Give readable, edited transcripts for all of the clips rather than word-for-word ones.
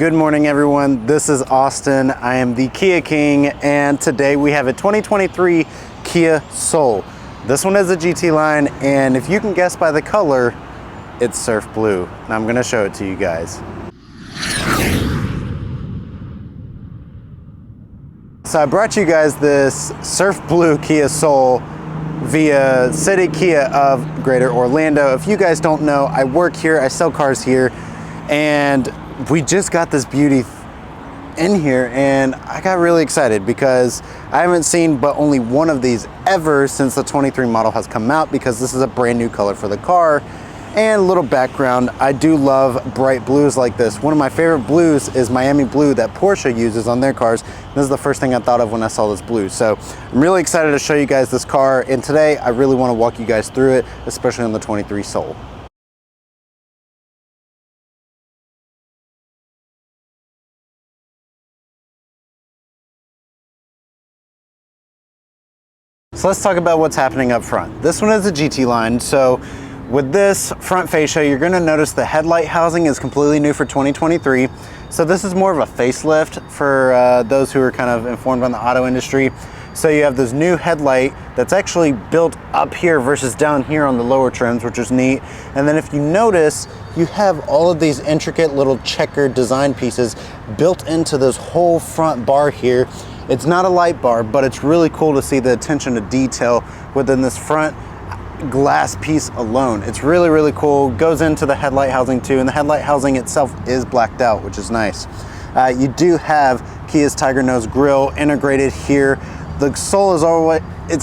Good morning, everyone. This is Austin. I am the Kia King, and today we have a 2023 Kia Soul. This one is a GT line, and if you can guess by the color, it's surf blue. And I'm gonna show it to you guys. So I brought you guys this surf blue Kia Soul via City Kia of Greater Orlando. If you guys don't know, I work here, I sell cars here, and we just got this beauty in here, and I got really excited because I haven't seen but only one of these ever since the 23 model has come out, because this is a brand new color for the car. And a little background, I do love bright blues like this. One of my favorite blues is Miami blue that Porsche uses on their cars. This is the first thing I thought of when I saw this blue. So I'm really excited to show you guys this car, and today I really want to walk you guys through it, especially on the 23 Soul. So let's talk about what's happening up front. This one is a GT line, so with this front fascia, you're gonna notice the headlight housing is completely new for 2023. So this is more of a facelift for those who are kind of informed on the auto industry. So you have this new headlight that's actually built up here versus down here on the lower trims, which is neat. And then if you notice, you have all of these intricate little checkered design pieces built into this whole front bar here. It's not a light bar, but it's really cool to see the attention to detail within this front glass piece alone. It's really, really cool. Goes into the headlight housing too, and the headlight housing itself is blacked out, which is nice. You do have Kia's Tiger Nose grille integrated here. The Soul is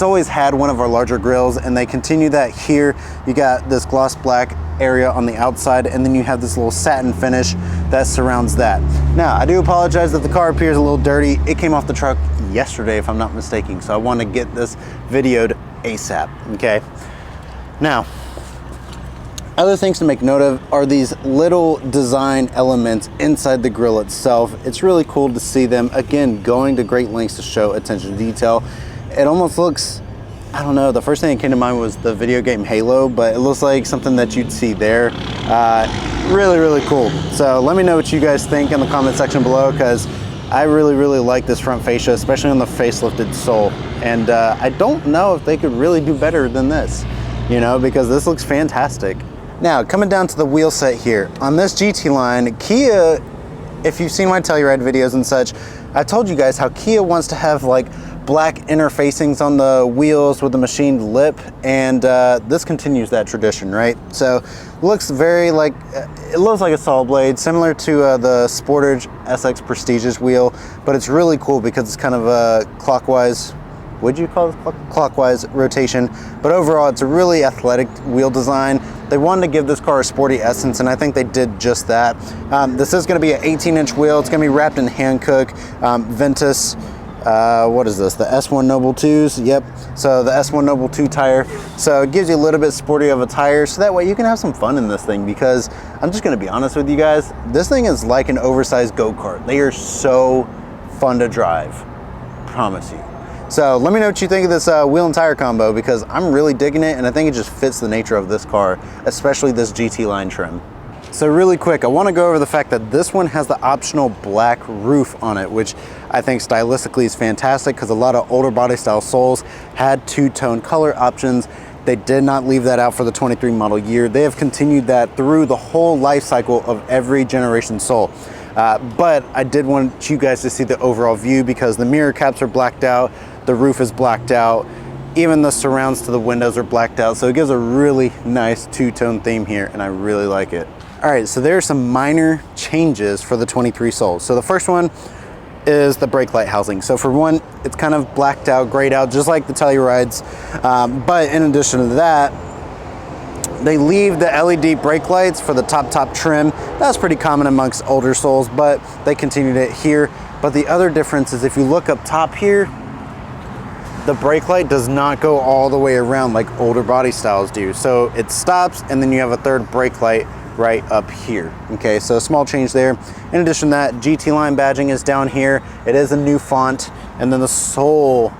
always had one of our larger grills, and they continue that here. You got this gloss black area on the outside, and then you have this little satin finish that surrounds that. Now, I do apologize that the car appears a little dirty. It came off the truck yesterday, if I'm not mistaken, so I want to get this videoed ASAP, okay? Now, other things to make note of are these little design elements inside the grille itself. It's really cool to see them, again, going to great lengths to show attention to detail. It almost looks, I don't know, the first thing that came to mind was the video game Halo, but it looks like something that you'd see there. Really, really cool. So let me know what you guys think in the comment section below, because I really, really like this front fascia, especially on the facelifted Soul. And I don't know if they could really do better than this, you know, because this looks fantastic. Now, coming down to the wheel set here, on this GT line, Kia, if you've seen my Telluride videos and such, I told you guys how Kia wants to have like black interfacings on the wheels with the machined lip, and this continues that tradition, right? So it looks very like, it looks like a saw blade, similar to the Sportage SX Prestigious wheel, but it's really cool because it's kind of a clockwise, would you call it clockwise rotation? But overall, it's a really athletic wheel design. They wanted to give this car a sporty essence, and I think they did just that. This is gonna be an 18-inch wheel. It's gonna be wrapped in Hankook Ventus, what is this? The S1 Noble 2s, yep. So the S1 Noble 2 tire. So it gives you a little bit sporty of a tire, so that way you can have some fun in this thing, because I'm just gonna be honest with you guys, this thing is like an oversized go-kart. They are so fun to drive, promise you. So let me know what you think of this wheel and tire combo, because I'm really digging it, and I think it just fits the nature of this car, especially this GT line trim. So really quick, I want to go over the fact that this one has the optional black roof on it, which I think stylistically is fantastic, because a lot of older body style Souls had two-tone color options. They did not leave that out for the 23 model year. They have continued that through the whole life cycle of every generation Soul. But I did want you guys to see the overall view, because the mirror caps are blacked out, the roof is blacked out, even the surrounds to the windows are blacked out. So it gives a really nice two-tone theme here, and I really like it. All right, so there are some minor changes for the 23 Soul. So the first one is the brake light housing. So for one, it's kind of blacked out, grayed out, just like the Tellurides. But in addition to that, they leave the LED brake lights for the top trim. That's pretty common amongst older Souls, but they continued it here. But the other difference is if you look up top here, the brake light does not go all the way around like older body styles do. So it stops, and then you have a third brake light right up here. Okay, so a small change there. In addition to that, GT line badging is down here. It is a new font, and then the Soul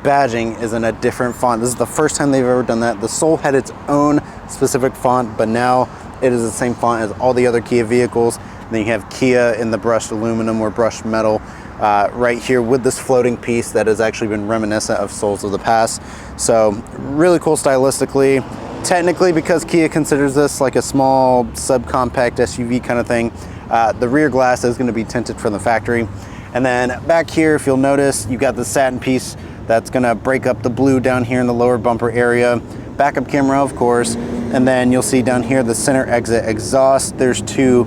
badging is in a different font. This is the first time they've ever done that. The Soul had its own specific font, but now It is the same font as all the other Kia vehicles. And then you have Kia in the brushed aluminum or brushed metal right here with this floating piece that has actually been reminiscent of Souls of the past. So really cool stylistically. Technically, because Kia considers this like a small subcompact SUV kind of thing, the rear glass is going to be tinted from the factory. And then back here, if you'll notice, you've got the satin piece that's going to break up the blue down here in the lower bumper area. Backup camera, of course. And then you'll see down here the center exit exhaust. There's two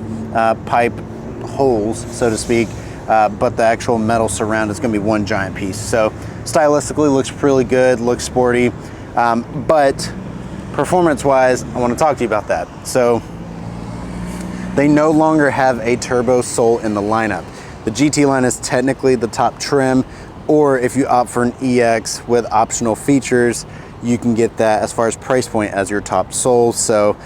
pipe holes, so to speak, but the actual metal surround is going to be one giant piece. So stylistically looks really good, looks sporty, but performance-wise, I want to talk to you about that. So they no longer have a turbo Soul in the lineup. The GT line is technically the top trim, or if you opt for an EX with optional features, you can get that as far as price point as your top Soul. So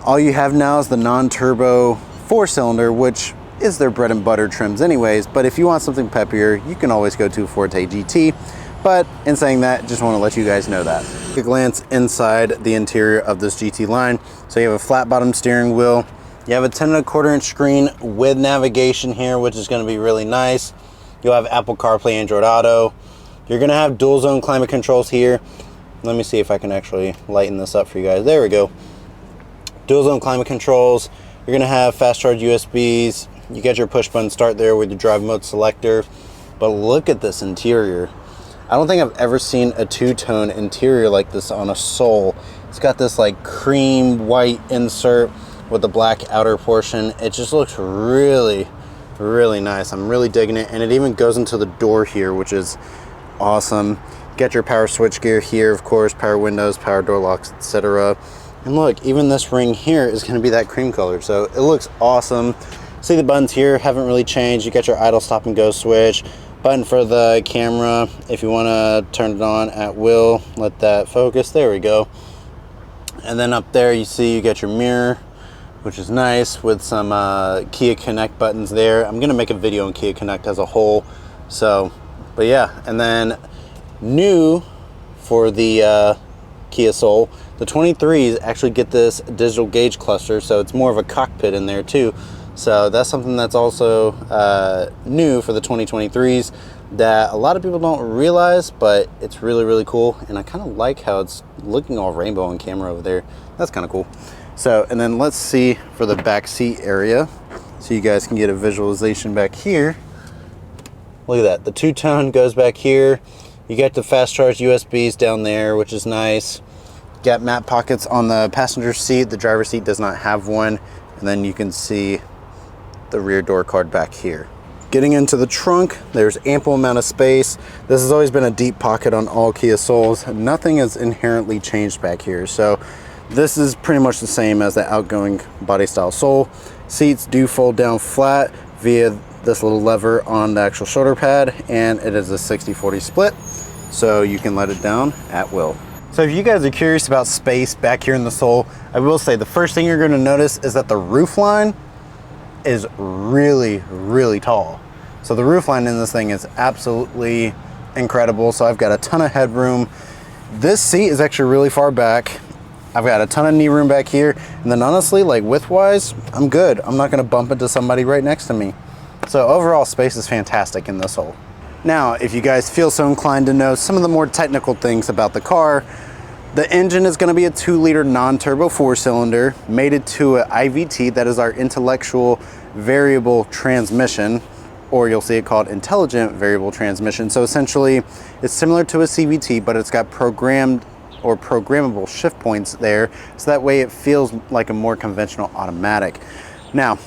all you have now is the non-turbo 4-cylinder, which is their bread and butter trims anyways. But if you want something peppier, you can always go to Forte GT. But in saying that, just want to let you guys know that. A glance inside the interior of this GT line. So you have a flat bottom steering wheel. You have a 10.25 inch screen with navigation here, which is going to be really nice. You'll have Apple CarPlay, Android Auto. You're going to have dual zone climate controls here. Let me see if I can actually lighten this up for you guys. There we go. Dual zone climate controls. You're going to have fast charge USBs. You get your push button start there with your drive mode selector. But look at this interior. I don't think I've ever seen a two-tone interior like this on a Soul. It's got this like cream white insert with the black outer portion. It just looks really, really nice. I'm really digging it. And it even goes into the door here, which is awesome. Get your power switch gear here, of course, power windows, power door locks, etc. And look, even this ring here is going to be that cream color. So it looks awesome. See the buttons here haven't really changed. You got your idle, stop, and go switch. Button for the camera if you want to turn it on at will. Let that focus. There we go. And then up there you see you get your mirror, which is nice, with some Kia Connect buttons there. I'm gonna make a video on Kia Connect as a whole. So, but yeah, and then new for the Kia Soul, the 23s actually get this digital gauge cluster, so it's more of a cockpit in there too. So that's something that's also new for the 2023s that a lot of people don't realize, but it's really, really cool. And I kind of like how it's looking all rainbow on camera over there. That's kind of cool. So, and then let's see for the back seat area, so you guys can get a visualization back here. Look at that, the two-tone goes back here. You get the fast charge USBs down there, which is nice. Got map pockets on the passenger seat. The driver's seat does not have one. And then you can see the rear door card back here. Getting into the trunk, there's ample amount of space. This has always been a deep pocket on all Kia Souls. Nothing has inherently changed back here. So this is pretty much the same as the outgoing body style Soul. Seats do fold down flat via this little lever on the actual shoulder pad, and it is a 60-40 split, so you can let it down at will. So if you guys are curious about space back here in the Soul, I will say the first thing you're going to notice is that the roof line is really, really tall. So the roof line in this thing is absolutely incredible. So I've got a ton of headroom. This seat is actually really far back. I've got a ton of knee room back here. And then honestly, like width-wise, I'm good. I'm not gonna bump into somebody right next to me. So overall, space is fantastic in this Soul. Now, if you guys feel so inclined to know some of the more technical things about the car, the engine is gonna be a 2-liter non-turbo 4-cylinder mated to an IVT, that is our intellectual variable transmission, or you'll see it called intelligent variable transmission. So essentially, it's similar to a CVT, but it's got programmed or programmable shift points there, so that way it feels like a more conventional automatic. Now,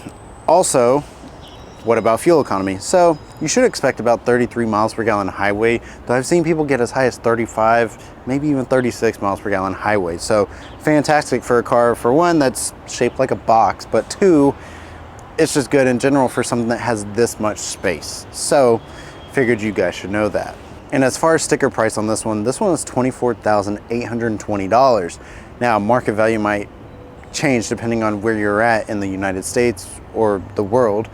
also, what about fuel economy? So you should expect about 33 miles per gallon highway, though I've seen people get as high as 35, maybe even 36 miles per gallon highway. So fantastic for a car, for one, that's shaped like a box, but two, it's just good in general for something that has this much space. So figured you guys should know that. And as far as sticker price on this one is $24,820. Now, market value might change depending on where you're at in the United States or the world,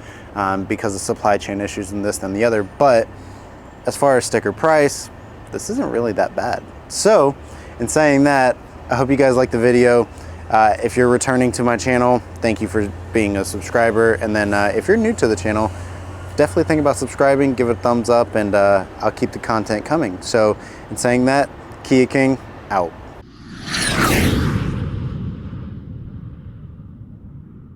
because of supply chain issues and this and the other. But as far as sticker price, this isn't really that bad. So in saying that, I hope you guys liked the video. If you're returning to my channel, thank you for being a subscriber. And then if you're new to the channel, definitely think about subscribing, give it a thumbs up, and I'll keep the content coming. So in saying that, Kia King out.